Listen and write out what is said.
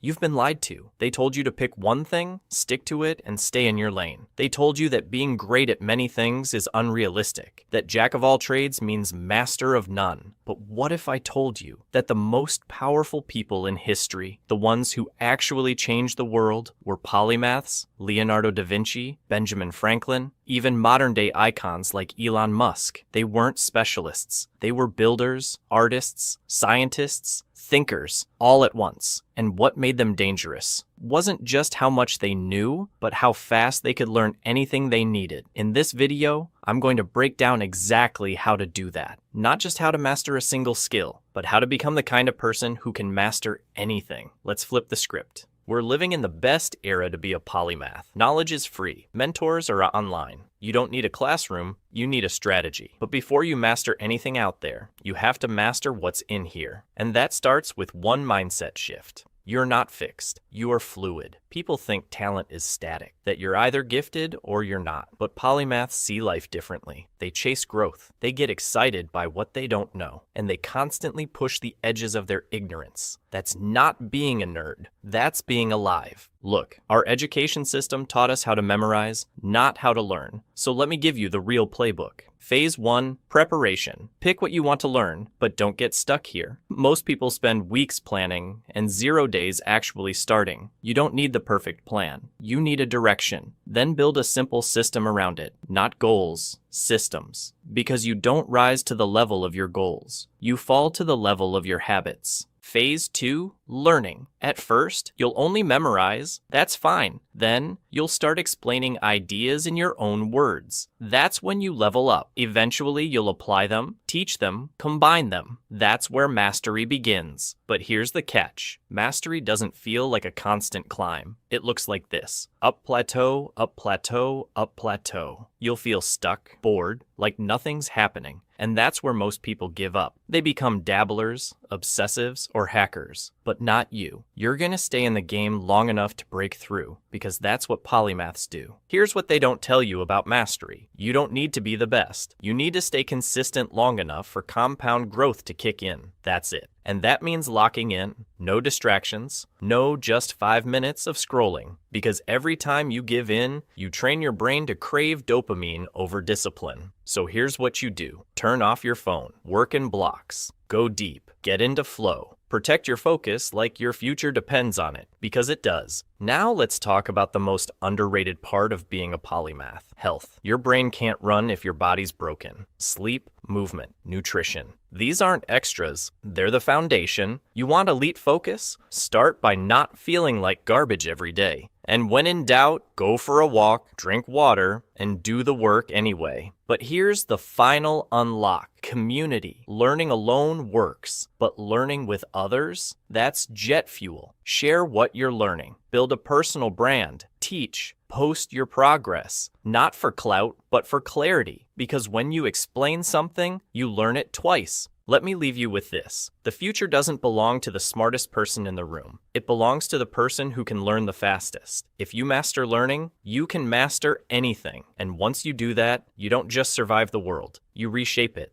You've been lied to. They told you to pick one thing, stick to it, and stay in your lane. They told you that being great at many things is unrealistic, that jack of all trades means master of none. But what if I told you that the most powerful people in history, the ones who actually changed the world, were polymaths, Leonardo da Vinci, Benjamin Franklin, even modern-day icons like Elon Musk? They weren't specialists. They were builders, artists, scientists, thinkers, all at once. And what made them dangerous wasn't just how much they knew, but how fast they could learn anything they needed. In this video, I'm going to break down exactly how to do that. Not just how to master a single skill, but how to become the kind of person who can master anything. Let's flip the script. We're living in the best era to be a polymath. Knowledge is free. Mentors are online. You don't need a classroom, you need a strategy. But before you master anything out there, you have to master what's in here. And that starts with one mindset shift. You're not fixed. You are fluid. People think talent is static, that you're either gifted or you're not. But polymaths see life differently. They chase growth. They get excited by what they don't know. And they constantly push the edges of their ignorance. That's not being a nerd. That's being alive. Look, our education system taught us how to memorize, not how to learn. So let me give you the real playbook. Phase 1, preparation. Pick what you want to learn, but don't get stuck here. Most people spend weeks planning and 0 days actually starting. You don't need the perfect plan. You need a direction. Then build a simple system around it, not goals, systems. Because you don't rise to the level of your goals. You fall to the level of your habits. Phase 2, learning. At first, you'll only memorize. That's fine. Then, you'll start explaining ideas in your own words. That's when you level up. Eventually, you'll apply them, teach them, combine them. That's where mastery begins. But here's the catch. Mastery doesn't feel like a constant climb. It looks like this. Up plateau, up plateau, up plateau. You'll feel stuck, bored, like nothing's happening. And that's where most people give up. They become dabblers, obsessives, or hackers. But not you. You're gonna stay in the game long enough to break through, because that's what polymaths do. Here's what they don't tell you about mastery. You don't need to be the best. You need to stay consistent long enough for compound growth to kick in. That's it. And that means locking in, no distractions, no just 5 minutes of scrolling. Because every time you give in, you train your brain to crave dopamine over discipline. So here's what you do. Turn off your phone, work in blocks, go deep, get into flow. Protect your focus like your future depends on it, because it does. Now let's talk about the most underrated part of being a polymath, health. Your brain can't run if your body's broken. Sleep, movement, nutrition. These aren't extras, they're the foundation. You want elite focus? Start by not feeling like garbage every day. And when in doubt, go for a walk, drink water, and do the work anyway. But here's the final unlock. Community. Learning alone works, but learning with others? That's jet fuel. Share what you're learning. Build a personal brand. Teach. Post your progress. Not for clout, but for clarity. Because when you explain something, you learn it twice. Let me leave you with this. The future doesn't belong to the smartest person in the room. It belongs to the person who can learn the fastest. If you master learning, you can master anything. And once you do that, you don't just survive the world, you reshape it.